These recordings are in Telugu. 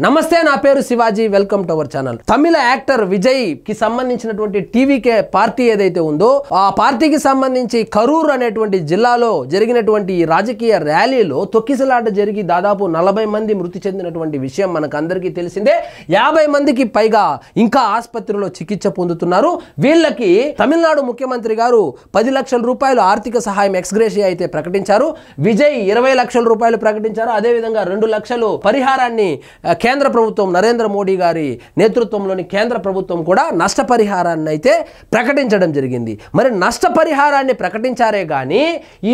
నమస్తే, నా పేరు Shivaji. Welcome to our channel. Tamil actor Vijay కి సంబంధించినటువంటి టీవీకే పార్టీ ఏదైతే ఉందో ఆ పార్టీకి సంబంధించి కరూర్ అనేటువంటి జిల్లాలో జరిగినటువంటి ఈ రాజకీయ ర్యాలీలో తొక్కిసలాట జరిగి దాదాపు 40 మంది మృతి చెందినటువంటి విషయం మనకు అందరికీ తెలిసిందే. 50 మందికి పైగా ఇంకా ఆసుపత్రిలో చికిత్స పొందుతున్నారు. వీళ్ళకి తమిళనాడు ముఖ్యమంత్రి గారు 10 లక్షల రూపాయలు ఆర్థిక సహాయం ఎక్స్గ్రేషియా అయితే ప్రకటించారు. విజయ్ 20 లక్షల రూపాయలు ప్రకటించారు. అదేవిధంగా 2 లక్షలు పరిహారాన్ని కేంద్ర ప్రభుత్వం నరేంద్ర మోడీ గారి నేతృత్వంలోని కేంద్ర ప్రభుత్వం కూడా నష్టపరిహారాన్ని అయితే ప్రకటించడం జరిగింది. మరి నష్టపరిహారాన్ని ప్రకటించారే కానీ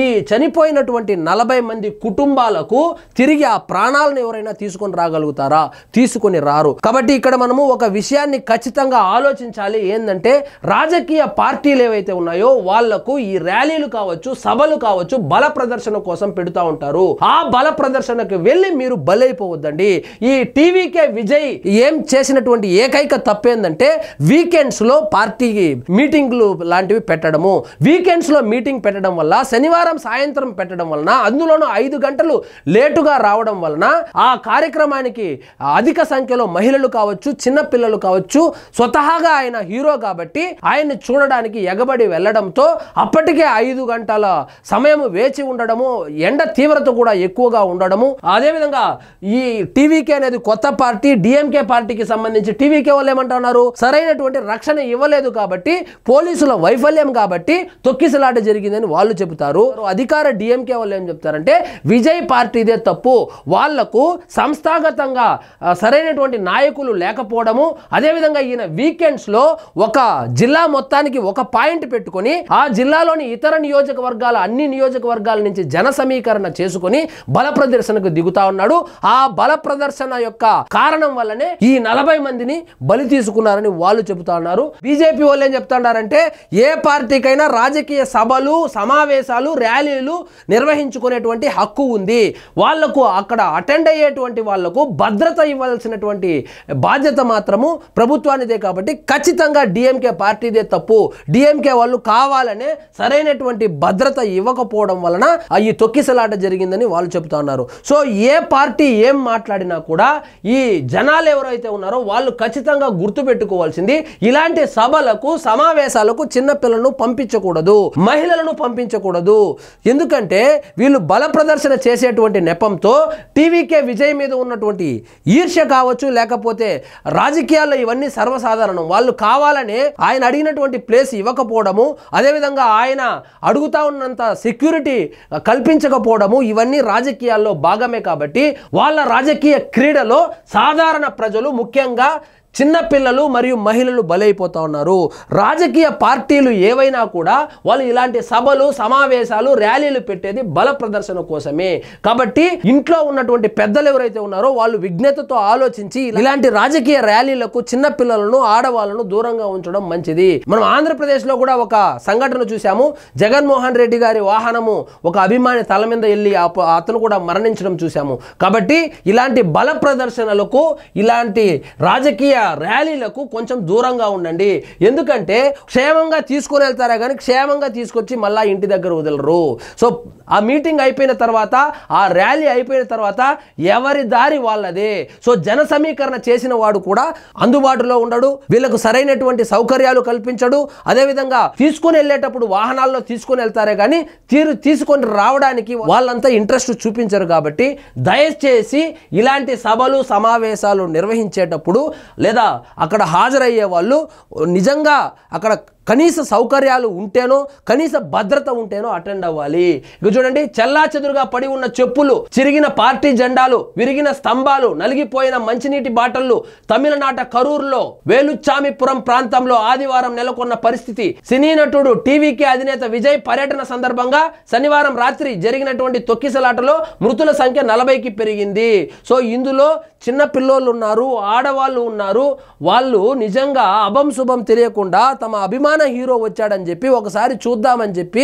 ఈ చనిపోయినటువంటి 40 మంది కుటుంబాలకు తిరిగి ఆ ప్రాణాలను ఎవరైనా తీసుకొని రాగలుగుతారా? తీసుకొని రారు. కాబట్టి ఇక్కడ మనము ఒక విషయాన్ని ఖచ్చితంగా ఆలోచించాలి. ఏంటంటే రాజకీయ పార్టీలు ఏవైతే ఉన్నాయో వాళ్లకు ఈ ర్యాలీలు కావచ్చు, సభలు కావచ్చు, బల ప్రదర్శన కోసం పెడుతూ ఉంటారు. ఆ బల ప్రదర్శనకు వెళ్ళి మీరు బలైపోవద్దండి. ఈ టీవీకే విజయ్ ఏం చేసినటువంటి ఏకైక తప్పేందంటే వీకెండ్స్ లో పార్టీ మీటింగ్లు లాంటివి పెట్టడము. వీకెండ్స్ లో మీటింగ్ పెట్టడం వల్ల, శనివారం సాయంత్రం పెట్టడం వలన, అందులోనూ 5 గంటలు లేటుగా రావడం వలన ఆ కార్యక్రమానికి అధిక సంఖ్యలో మహిళలు కావచ్చు, చిన్న పిల్లలు కావచ్చు, స్వతహాగా ఆయన హీరో కాబట్టి ఆయన్ని చూడడానికి ఎగబడి వెళ్ళడంతో అప్పటికే 5 గంటల సమయం వేచి ఉండడము, ఎండ తీవ్రత కూడా ఎక్కువగా ఉండడము. అదేవిధంగా ఈ టీవీకే అనేది కొత్త పార్టీ, డిఎంకే పార్టీకి సంబంధించి టీవీకే వాళ్ళు ఏమంటున్నారు, సరైనటువంటి రక్షణ ఇవ్వలేదు కాబట్టి, పోలీసుల వైఫల్యం కాబట్టి తొక్కిసలాట జరిగిందని వాళ్ళు చెబుతారు. అధికార డిఎంకే వాళ్ళు ఏం చెప్తారంటే విజయ్ పార్టీదే తప్పు, వాళ్లకు సంస్థాగతంగా సరైనటువంటి నాయకులు లేకపోవడము, అదేవిధంగా ఈయన వీకెండ్స్ లో ఒక జిల్లా మొత్తానికి ఒక పాయింట్ పెట్టుకొని ఆ జిల్లాలోని ఇతర నియోజకవర్గాల అన్ని నియోజకవర్గాల నుంచి జన సమీకరణ చేసుకొని బల ప్రదర్శనకు దిగుతా ఉన్నాడు. ఆ బల ప్రదర్శన యొక్క కారణం వల్లనే ఈ 40 మందిని బలి తీసుకున్నారని వాళ్ళు చెబుతా ఉన్నారు. బీజేపీ వాళ్ళు ఏం చెప్తున్నారంటే ఏ పార్టీకైనా రాజకీయ సభలు, సమావేశాలు, ర్యాలీలు నిర్వహించుకునేటువంటి హక్కు ఉంది. వాళ్లకు అక్కడ అటెండ్ అయ్యేటువంటి వాళ్లకు భద్రత ఇవ్వాల్సినటువంటి బాధ్యత మాత్రము ప్రభుత్వానిదే. కాబట్టి ఖచ్చితంగా డిఎంకే పార్టీదే తప్పు. డిఎంకే వాళ్ళు కావాలనే సరైనటువంటి భద్రత ఇవ్వకపోవడం వలన ఈ తొక్కిసలాట జరిగిందని వాళ్ళు చెబుతా ఉన్నారు. సో ఏ పార్టీ ఏం మాట్లాడినా కూడా ఈ జనాలు ఎవరైతే ఉన్నారో వాళ్ళు ఖచ్చితంగా గుర్తుపెట్టుకోవాల్సింది, ఇలాంటి సభలకు, సమావేశాలకు చిన్నపిల్లలను పంపించకూడదు, మహిళలను పంపించకూడదు. ఎందుకంటే వీళ్ళు బల ప్రదర్శన చేసేటువంటి నెపంతో టీవీకే విజయ్ మీద ఉన్నటువంటి ఈర్ష్య కావచ్చు, లేకపోతే రాజకీయాల్లో ఇవన్నీ సర్వసాధారణం. వాళ్ళు కావాలనే ఆయన అడిగినటువంటి ప్లేస్ ఇవ్వకపోవడము, అదేవిధంగా ఆయన అడుగుతా ఉన్నంత సెక్యూరిటీ కల్పించకపోవడము, ఇవన్నీ రాజకీయాల్లో భాగమే. కాబట్టి వాళ్ళ రాజకీయ క్రీడలో సాధారణ ప్రజలు, ముఖ్యంగా చిన్న పిల్లలు మరియు మహిళలు బలైపోతా ఉన్నారు. రాజకీయ పార్టీలు ఏవైనా కూడా వాళ్ళు ఇలాంటి సభలు, సమావేశాలు, ర్యాలీలు పెట్టేది బల ప్రదర్శన కోసమే. కాబట్టి ఇంట్లో ఉన్నటువంటి పెద్దలు ఎవరైతే ఉన్నారో వాళ్ళు విజ్ఞతతో ఆలోచించి ఇలాంటి రాజకీయ ర్యాలీలకు చిన్న పిల్లలను, ఆడవాళ్లను దూరంగా ఉంచడం మంచిది. మనం ఆంధ్రప్రదేశ్లో కూడా ఒక సంఘటన చూసాము. జగన్మోహన్ రెడ్డి గారి వాహనము ఒక అభిమాని తల మీద వెళ్ళి అతను కూడా మరణించడం చూసాము. కాబట్టి ఇలాంటి బల ప్రదర్శనలకు, ఇలాంటి రాజకీయ ర్యాలీలకు కొంచెం దూరంగా ఉండండి. ఎందుకంటే క్షేమంగా తీసుకొని వెళ్తారా కానీ క్షేమంగా తీసుకొచ్చి మళ్ళా ఇంటి దగ్గర వదలరు. సో ఆ మీటింగ్ అయిపోయిన తర్వాత, ఆ ర్యాలీ అయిపోయిన తర్వాత ఎవరి దారి వాళ్ళదే. సో జన సమీకరణ చేసిన వాడు కూడా అందుబాటులో ఉండడు, వీళ్ళకు సరైనటువంటి సౌకర్యాలు కల్పించడు. అదేవిధంగా తీసుకొని వెళ్ళేటప్పుడు వాహనాల్లో తీసుకొని వెళ్తారే కానీ తీసుకొని రావడానికి వాళ్ళంతా ఇంట్రెస్ట్ చూపించరు. కాబట్టి దయచేసి ఇలాంటి సభలు, సమావేశాలు నిర్వహించేటప్పుడు లేదా అక్కడ హాజరయ్యే వాళ్ళు నిజంగా అక్కడ కనీస సౌకర్యాలు ఉంటేనో, కనీస భద్రత ఉంటేనో అటెండ్ అవ్వాలి. ఇక చూడండి, చెల్లా చెదురుగా పడి ఉన్న చెప్పులు, చిరిగిన పార్టీ జెండాలు, విరిగిన స్తంభాలు, నలిగిపోయిన మంచినీటి బాటళ్లు తమిళనాట కరూరులో వేలుచ్చామిపురం ప్రాంతంలో ఆదివారం నెలకొన్న పరిస్థితి. సినీ నటుడు టీవీకే అధినేత విజయ్ పర్యటన సందర్భంగా శనివారం రాత్రి జరిగినటువంటి తొక్కిసలాటలో మృతుల సంఖ్య 40కి పెరిగింది. సో ఇందులో చిన్న పిల్లోళ్ళు ఉన్నారు, ఆడవాళ్ళు ఉన్నారు. వాళ్ళు నిజంగా అభం శుభం తెలియకుండా తమ అభిమాన ఫలానా హీరో వచ్చాడని చెప్పి ఒకసారి చూద్దామని చెప్పి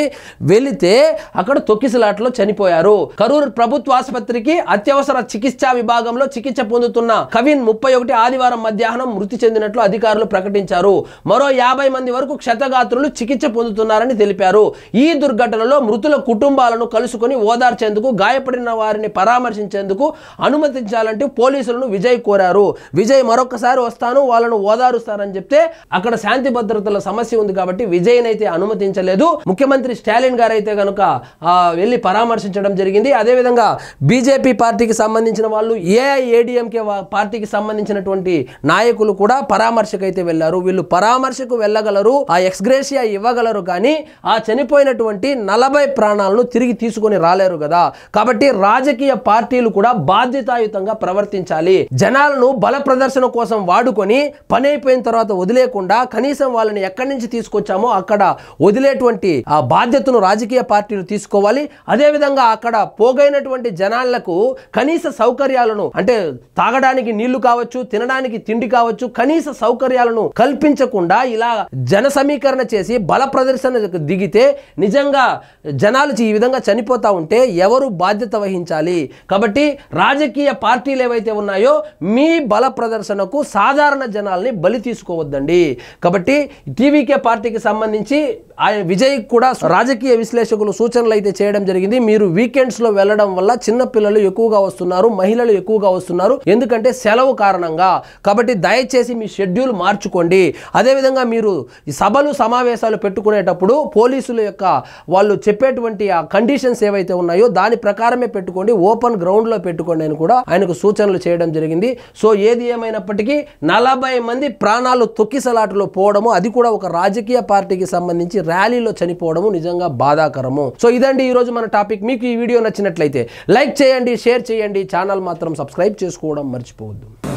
వెళితే అక్కడ తొక్కిసలాటలో చనిపోయారు. కరూరు ప్రభుత్వ ఆసుపత్రికి అత్యవసర చికిత్సా విభాగంలో చికిత్స పొందుతున్న కవిన్ 31 ఆదివారం మధ్యాహ్నం మృతి చెందినట్లు అధికారులు ప్రకటించారు. మరో 50 మంది వరకు క్షతగాత్రులు చికిత్స పొందుతున్నారని తెలిపారు. ఈ దుర్ఘటనలో మృతుల కుటుంబాలను కలుసుకొని ఓదార్చేందుకు, గాయపడిన వారిని పరామర్శించేందుకు అనుమతించాలంటూ పోలీసులను విజయ్ కోరారు. విజయ్ మరొకసారి వస్తాను, వాళ్ళను ఓదారుస్తారని చెప్తే అక్కడ శాంతి భద్రతల సమస్య ఉంది కాబట్టి విజయ్ అయితే అనుమతించలేదు. ముఖ్యమంత్రి స్టాలిన్ గారు అయితే కనుక వెళ్ళి పరామర్శించడం జరిగింది. అదేవిధంగా బీజేపీ పార్టీకి సంబంధించిన వాళ్ళు, ఏఐఏడీఎంకే పార్టీకి సంబంధించినటువంటి నాయకులు కూడా పరామర్శకైతే వెళ్లారు. వీళ్ళు పరామర్శకు వెళ్ళగలరు, ఆ ఎక్స్గ్రేషియా ఇవ్వగలరు, కానీ ఆ చనిపోయినటువంటి 40 ప్రాణాలను తిరిగి తీసుకొని రాలేరు కదా. కాబట్టి రాజకీయ పార్టీలు కూడా బాధ్యతాయుతంగా ప్రవర్తించాలి. జనాలను బల ప్రదర్శన కోసం వాడుకొని పని అయిపోయిన తర్వాత వదిలేకుండా కనీసం వాళ్ళని ఎక్కడి నుంచి తీసుకొచ్చామో అక్కడ వదిలేటువంటి ఆ బాధ్యతను రాజకీయ పార్టీలు తీసుకోవాలి. అదేవిధంగా అక్కడ పోగైనటువంటి జనాలకు కనీస సౌకర్యాలను, అంటే తాగడానికి నీళ్లు కావచ్చు, తినడానికి తిండి కావచ్చు, కనీస సౌకర్యాలను కల్పించకుండా ఇలా జన సమీకరణ చేసి బల ప్రదర్శనకు దిగితే నిజంగా జనాలు ఈ విధంగా చనిపోతా ఉంటే ఎవరు బాధ్యత వహించాలి? కాబట్టి రాజకీయ పార్టీలు ఏవైతే ఉన్నాయో మీ బల ప్రదర్శనకు సాధారణ జనాల్ని బలి తీసుకోవద్దండి. కాబట్టి టీవీకే పార్టీకి సంబంధించి ఆయన విజయ్ కూడా రాజకీయ విశ్లేషకులు సూచనలు అయితే చేయడం జరిగింది. మీరు వీకెండ్స్ లో వెళ్ళడం వల్ల చిన్న పిల్లలు ఎక్కువగా వస్తున్నారు, మహిళలు ఎక్కువగా వస్తున్నారు, ఎందుకంటే సెలవు కారణంగా. కాబట్టి దయచేసి మీ షెడ్యూల్ మార్చుకోండి. అదేవిధంగా మీరు ఈ సభలు సమావేశాలు పెట్టుకునేటప్పుడు పోలీసుల యొక్క వాళ్ళు చెప్పేటువంటి ఆ కండిషన్స్ ఏవైతే ఉన్నాయో దాని ప్రకారమే పెట్టుకోండి, ఓపెన్ గ్రౌండ్ లో పెట్టుకోండి అని కూడా ఆయనకు సూచనలు చేయడం జరిగింది. సో ఏది ఏమైనప్పటికీ 40 మంది ప్రాణాలు తొక్కిసలాటలో పోవడము, అది కూడా ఒక రాజకీయ పార్టీకి సంబంధించి ర్యాలీలో చనిపోవడము నిజంగా బాధాకరము. సో ఇదండి ఈరోజు మన టాపిక్. మీకు ఈ వీడియో నచ్చినట్లయితే లైక్ చేయండి, షేర్ చేయండి, ఛానల్ మాత్రం సబ్స్క్రైబ్ చేసుకోవడం మర్చిపోవద్దు.